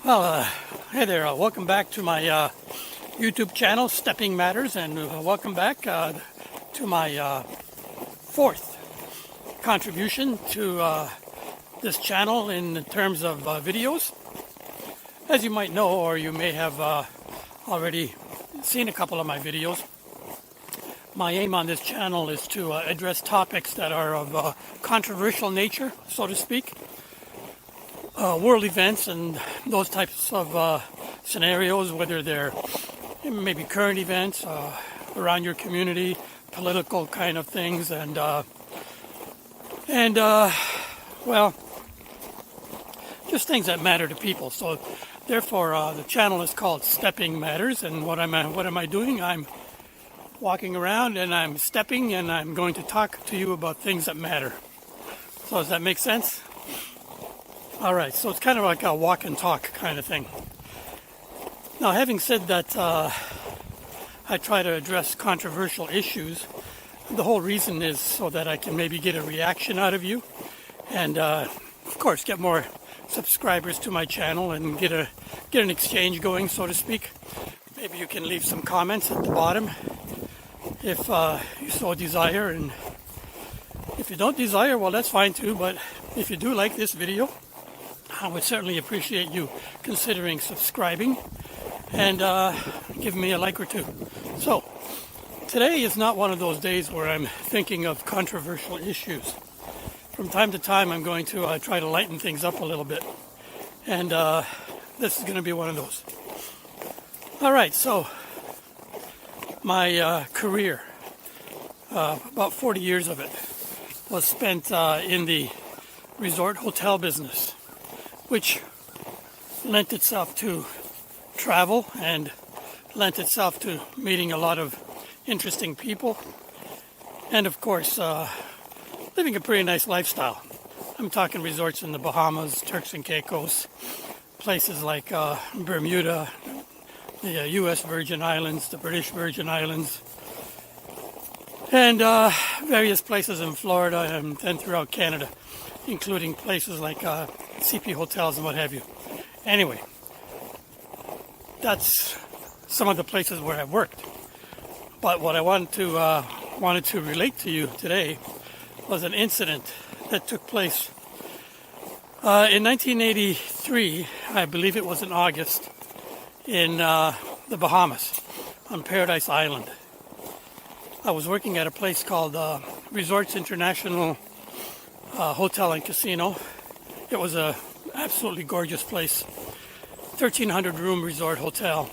Well, hey there, welcome back to my YouTube channel, Stepping Matters, and welcome back to my fourth contribution to this channel in terms of videos. As you might know, or you may have already seen a couple of my videos, my aim on this channel is to address topics that are of controversial nature, so to speak. World events and those types of scenarios, whether they're maybe current events around your community, political kind of things, and well, just things that matter to people. So therefore the channel is called Stepping Matters, and what am I doing? I'm walking around and I'm stepping, and I'm going to talk to you about things that matter. So does that make sense? All right, so it's kind of like a walk and talk kind of thing. Now, having said that, I try to address controversial issues. The whole reason is so that I can maybe get a reaction out of you, and of course get more subscribers to my channel and get an exchange going, so to speak. Maybe you can leave some comments at the bottom if you so desire, and if you don't desire, well, that's fine too. But if you do like this video, I would certainly appreciate you considering subscribing and giving me a like or two. So, today is not one of those days where I'm thinking of controversial issues. From time to time, I'm going to try to lighten things up a little bit. And this is going to be one of those. All right, so my career, about 40 years of it, was spent in the resort hotel business, which lent itself to travel and lent itself to meeting a lot of interesting people, and of course living a pretty nice lifestyle. I'm talking resorts in the Bahamas, Turks and Caicos, places like Bermuda, the U.S. Virgin Islands, the British Virgin Islands, and various places in Florida and throughout Canada, including places like CP hotels and what have you. Anyway, that's some of the places where I've worked. But what I wanted to relate to you today was an incident that took place in 1983. I believe it was in August, in the Bahamas, on Paradise Island. I was working at a place called Resorts International Hotel and Casino. It was a absolutely gorgeous place, 1,300 room resort hotel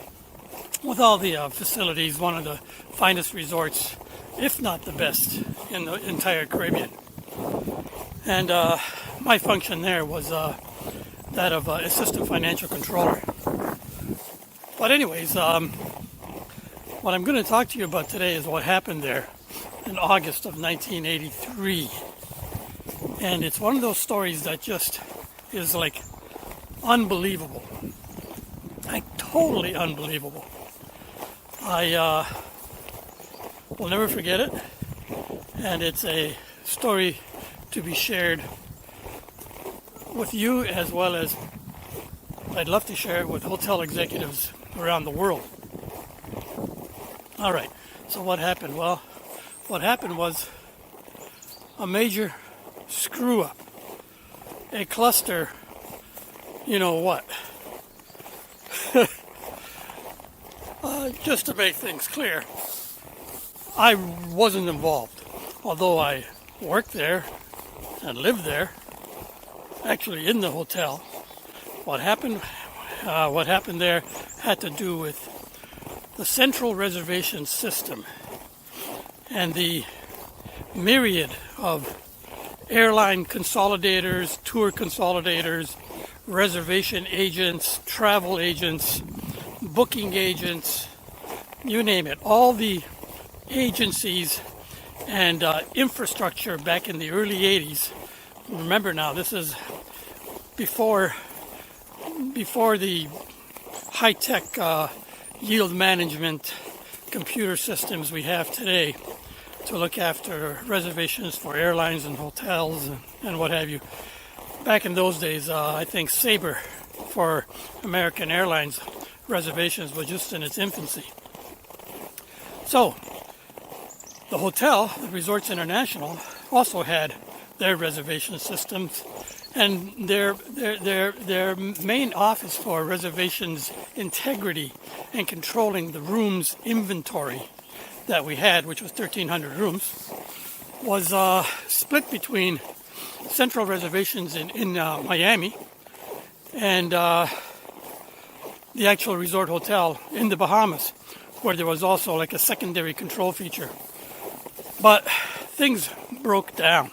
with all the facilities, one of the finest resorts, if not the best, in the entire Caribbean. And my function there was that of assistant financial controller. But anyways, what I'm going to talk to you about today is what happened there in August of 1983. And it's one of those stories that just is like unbelievable. Like totally unbelievable. I will never forget it. And it's a story to be shared with you, as well as I'd love to share it with hotel executives around the world. All right, so what happened? Well, what happened was a major screw up, a cluster, you know what. Just to make things clear, I wasn't involved, although I worked there and lived there, actually in the hotel. What happened there had to do with the central reservation system and the myriad of airline consolidators, tour consolidators, reservation agents, travel agents, booking agents, you name it. All the agencies and infrastructure back in the early 80s. Remember now, this is before the high-tech yield management computer systems we have today to look after reservations for airlines and hotels and what have you. Back in those days, I think Sabre for American Airlines reservations was just in its infancy. So the hotel, the Resorts International, also had their reservation systems, and their main office for reservations integrity and controlling the rooms inventory that we had, which was 1,300 rooms, was split between central reservations in Miami and the actual resort hotel in the Bahamas, where there was also like a secondary control feature. But things broke down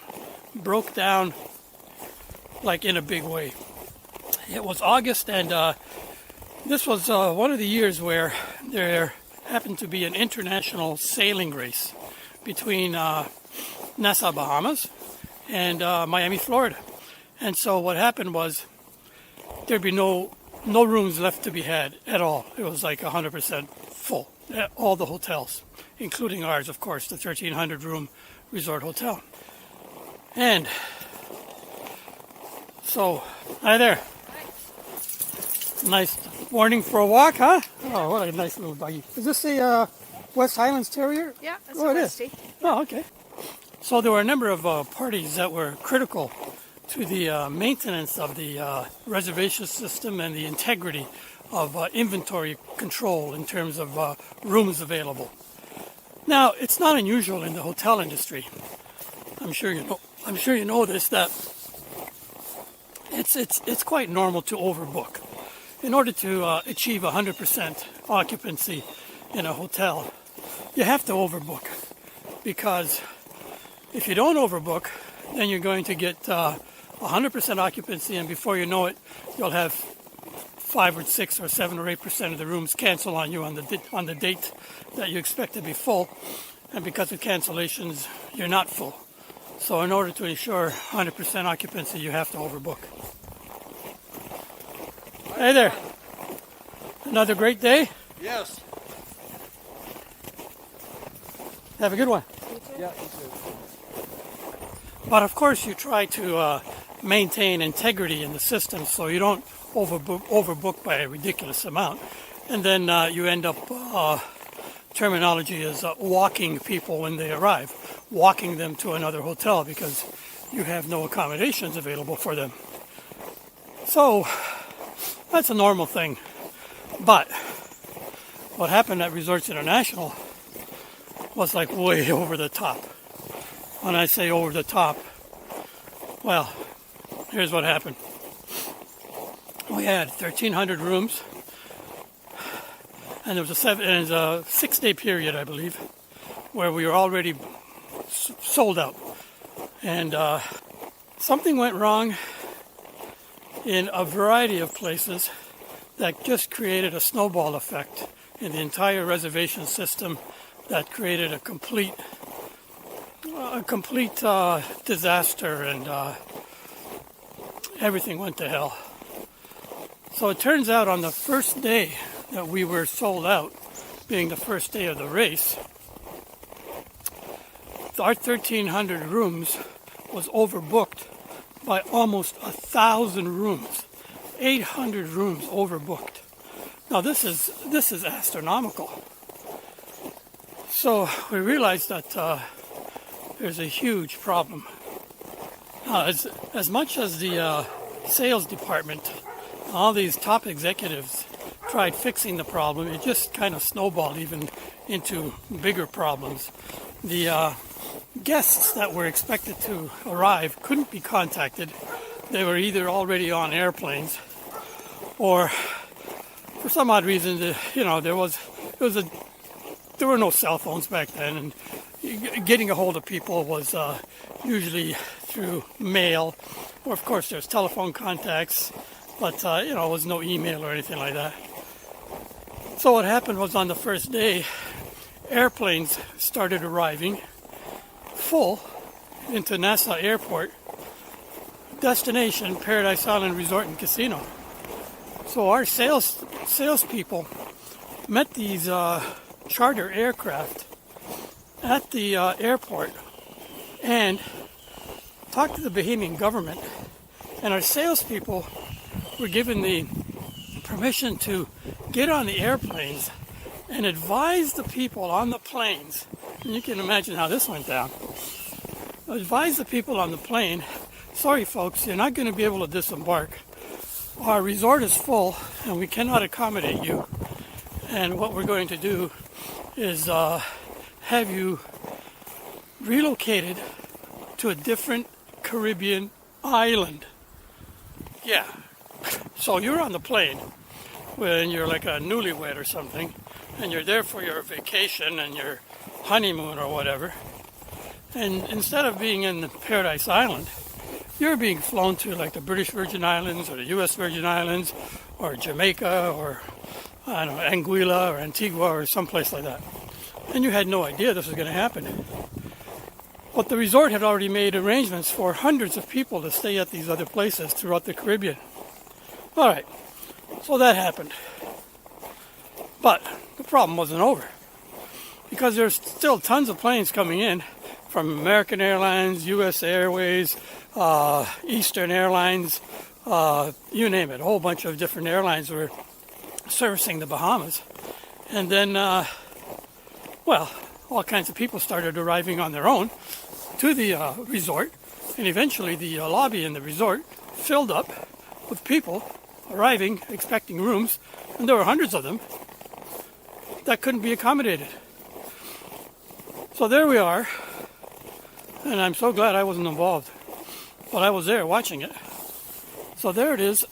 like in a big way. It was August, and this was one of the years where there happened to be an international sailing race between Nassau, Bahamas and Miami, Florida. And so what happened was there'd be no rooms left to be had at all. It was like 100% full, all the hotels, including ours, of course, the 1,300 room resort hotel. And so, hi there. Nice morning for a walk, huh? Oh, what a nice little doggy. Is this a West Highlands Terrier? Yeah, that's it is. Oh, okay. So there were a number of parties that were critical to the maintenance of the reservation system and the integrity of inventory control in terms of rooms available. Now, it's not unusual in the hotel industry. I'm sure you know this, that it's quite normal to overbook. In order to achieve 100% occupancy in a hotel, you have to overbook, because if you don't overbook, then you're going to get 100% occupancy, and before you know it, you'll have 5 or 6 or 7 or 8% of the rooms cancel on you on the date that you expect to be full, and because of cancellations, you're not full. So in order to ensure 100% occupancy, you have to overbook. Hey there. Another great day? Yes. Have a good one. Yeah, you too. But of course, you try to maintain integrity in the system so you don't overbook by a ridiculous amount. And then you end up, terminology is walking people when they arrive, walking them to another hotel because you have no accommodations available for them. So that's a normal thing. But what happened at Resorts International was like way over the top. When I say over the top, well, here's what happened. We had 1,300 rooms, and there was a 6-day period, I believe, where we were already sold out. And something went wrong in a variety of places that just created a snowball effect in the entire reservation system that created a complete disaster, and everything went to hell. So it turns out on the first day that we were sold out, being the first day of the race, our 1,300 rooms was overbooked by almost 1,000 rooms. 800 rooms overbooked. Now this is astronomical. So we realized that there's a huge problem. As much as the sales department, all these top executives tried fixing the problem, it just kind of snowballed even into bigger problems. The guests that were expected to arrive couldn't be contacted. They were either already on airplanes, or for some odd reason, there were no cell phones back then, and getting a hold of people was usually through mail, or of course there's telephone contacts, but it was no email or anything like that. So what happened was, on the first day, airplanes started arriving full into Nassau Airport, destination Paradise Island Resort and Casino. So our salespeople met these charter aircraft at the airport and talked to the Bahamian government, and our salespeople were given the permission to get on the airplanes and advise the people on the planes. And you can imagine how this went down. Advise the people on the plane, sorry folks, you're not going to be able to disembark. Our resort is full and we cannot accommodate you. And what we're going to do is have you relocated to a different Caribbean island. Yeah. So you're on the plane when you're like a newlywed or something, and you're there for your vacation and your honeymoon or whatever. And instead of being in Paradise Island, you're being flown to like the British Virgin Islands or the U.S. Virgin Islands or Jamaica or, I don't know, Anguilla or Antigua or someplace like that. And you had no idea this was going to happen. But the resort had already made arrangements for hundreds of people to stay at these other places throughout the Caribbean. All right, so that happened. But the problem wasn't over, because there's still tons of planes coming in from American Airlines, U.S. Airways, Eastern Airlines, you name it. A whole bunch of different airlines were servicing the Bahamas. And then, all kinds of people started arriving on their own to the resort, and eventually the lobby in the resort filled up with people arriving, expecting rooms, and there were hundreds of them that couldn't be accommodated. So there we are, and I'm so glad I wasn't involved, but I was there watching it. So there it is,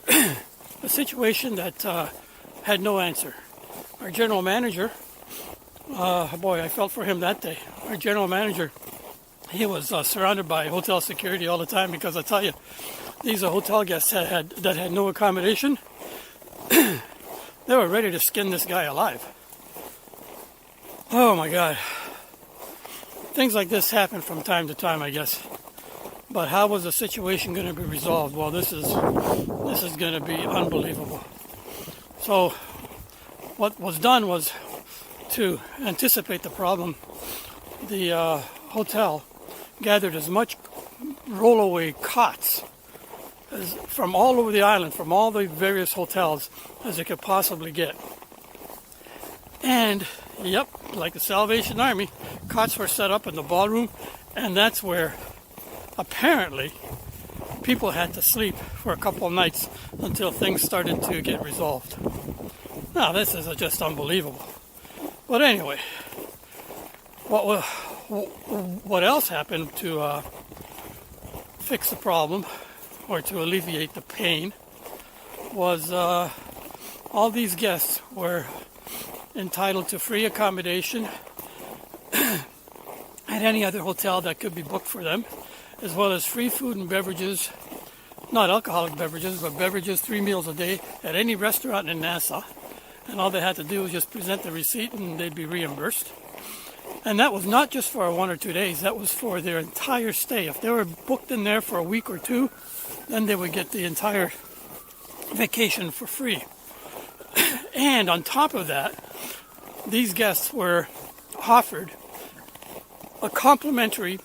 a situation that had no answer. Our general manager, boy, I felt for him that day. Our general manager, he was surrounded by hotel security all the time, because I tell you, these are hotel guests that had no accommodation. They were ready to skin this guy alive. Oh my God. Things like this happen from time to time, I guess. But how was the situation going to be resolved? Well, this is going to be unbelievable. So what was done was to anticipate the problem. The hotel gathered as much rollaway cots from all over the island, from all the various hotels, as it could possibly get. And, yep, like the Salvation Army, cots were set up in the ballroom, and that's where apparently people had to sleep for a couple of nights until things started to get resolved. Now, this is just unbelievable. But anyway, what else happened to fix the problem, or to alleviate the pain, was all these guests were entitled to free accommodation at any other hotel that could be booked for them, as well as free food and beverages, not alcoholic beverages, but beverages 3 meals a day at any restaurant in Nassau. And all they had to do was just present the receipt and they'd be reimbursed. And that was not just for 1 or 2 days, that was for their entire stay. If they were booked in there for a week or two, then they would get the entire vacation for free. And on top of that, these guests were offered a complimentary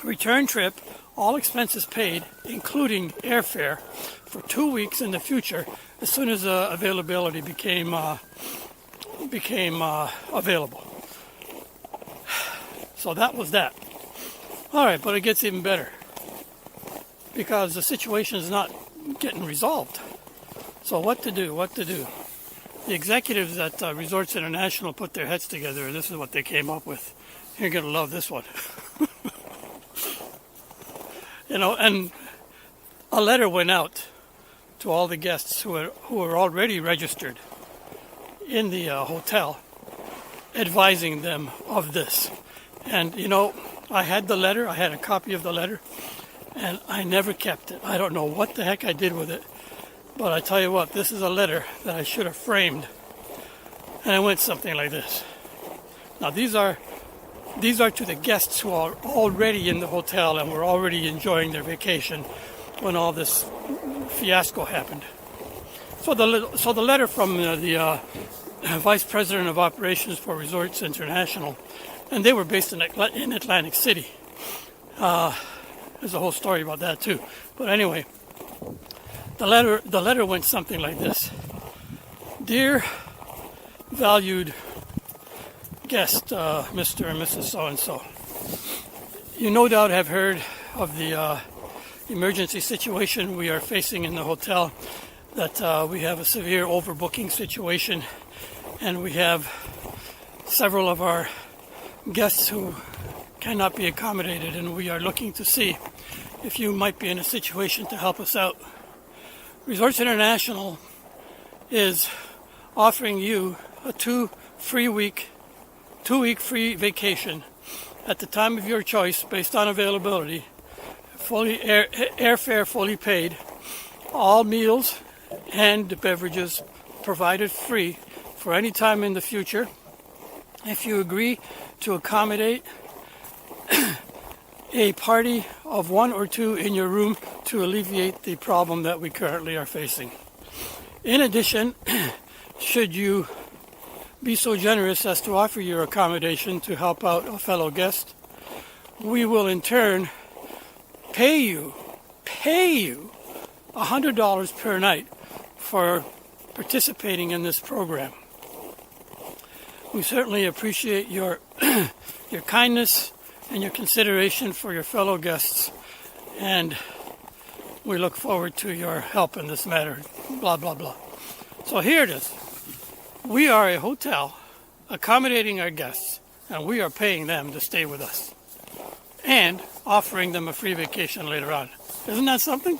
return trip, all expenses paid, including airfare, for 2 weeks in the future, as soon as availability became available. So that was that. All right, but it gets even better, because the situation is not getting resolved. So what to do? The executives at Resorts International put their heads together, and this is what they came up with. You're going to love this one. And a letter went out to all the guests who were already registered in the hotel, advising them of this. And, I had the letter. I had a copy of the letter, and I never kept it. I don't know what the heck I did with it. But I tell you what, this is a letter that I should have framed. And it went something like this. Now, these are to the guests who are already in the hotel and were already enjoying their vacation when all this fiasco happened. So the letter from the Vice President of Operations for Resorts International, and they were based in Atlantic City. There's a whole story about that too. But anyway, the letter went something like this. Dear valued guest, Mr. and Mrs. So-and-so, you no doubt have heard of the emergency situation we are facing in the hotel, that we have a severe overbooking situation, and we have several of our guests who cannot be accommodated, and we are looking to see if you might be in a situation to help us out. Resorts International is offering you a 2-week free vacation at the time of your choice based on availability, fully airfare fully paid, all meals and beverages provided free for any time in the future if you agree to accommodate a party of 1 or 2 in your room to alleviate the problem that we currently are facing. In addition, should you be so generous as to offer your accommodation to help out a fellow guest, we will in turn pay you $100 per night for participating in this program. We certainly appreciate your your kindness and your consideration for your fellow guests, and we look forward to your help in this matter, blah, blah, blah. So here it is. We are a hotel accommodating our guests, and we are paying them to stay with us and offering them a free vacation later on. Isn't that something?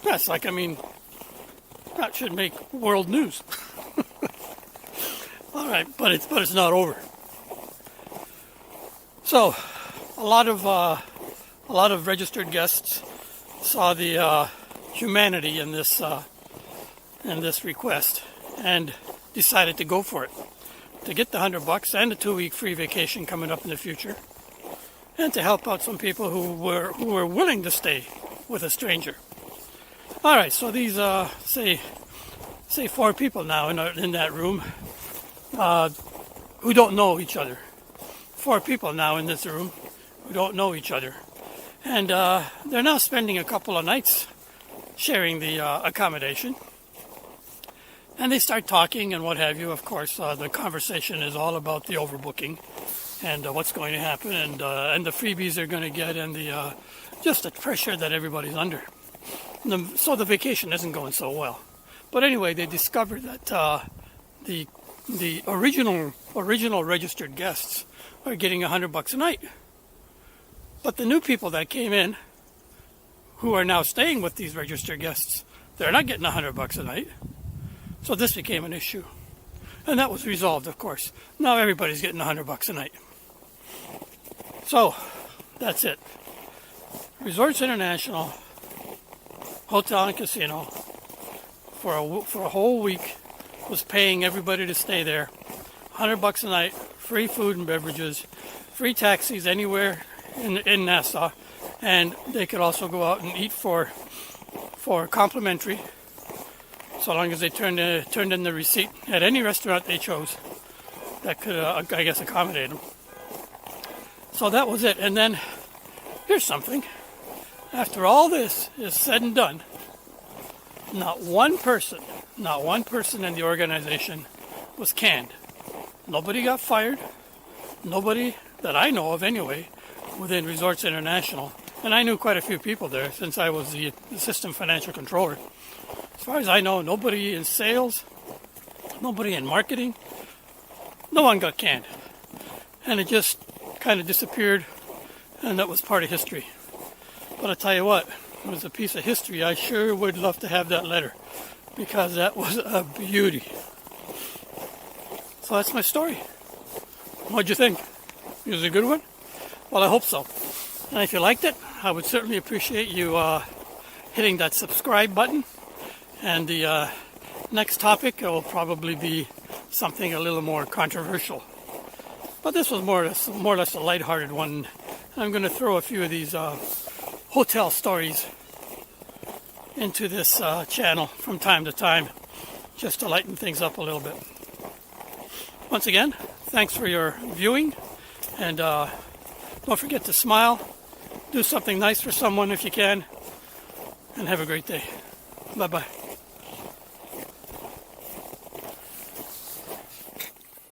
That's like, that should make world news. All right, but it's not over. So, a lot of registered guests saw the humanity in this request and decided to go for it, to get the $100 and the 2-week free vacation coming up in the future, and to help out some people who were willing to stay with a stranger. All right, so these say 4 people now in that room who don't know each other. 4 people now in this room who don't know each other, and they're now spending a couple of nights sharing the accommodation. And they start talking and what have you. Of course, the conversation is all about the overbooking and what's going to happen, and the freebies they're going to get, and the just the pressure that everybody's under. So the vacation isn't going so well. But anyway, they discovered that the original registered guests are getting $100 a night. But the new people that came in, who are now staying with these registered guests, they're not getting $100 a night. So this became an issue. And that was resolved, of course. Now everybody's getting $100 a night. So, that's it. Resorts International Hotel and Casino for a whole week was paying everybody to stay there. $100 a night, free food and beverages, free taxis anywhere in Nassau, and they could also go out and eat for complimentary, so long as they turned in the receipt at any restaurant they chose that could, I guess, accommodate them. So that was it. And then, here's something. After all this is said and done, not one person in the organization was canned. Nobody got fired. Nobody that I know of anyway within Resorts International. And I knew quite a few people there since I was the assistant financial controller. As far as I know, nobody in sales, nobody in marketing, no one got canned. And it just kind of disappeared, and that was part of history. But I tell you what, it was a piece of history. I sure would love to have that letter, because that was a beauty. So that's my story. What'd you think? It was a good one? Well, I hope so. And if you liked it, I would certainly appreciate you hitting that subscribe button. And the next topic will probably be something a little more controversial. But this was more or less a lighthearted one. I'm going to throw a few of these hotel stories into this channel from time to time, just to lighten things up a little bit. Once again, thanks for your viewing, and don't forget to smile, do something nice for someone if you can, and have a great day. Bye-bye.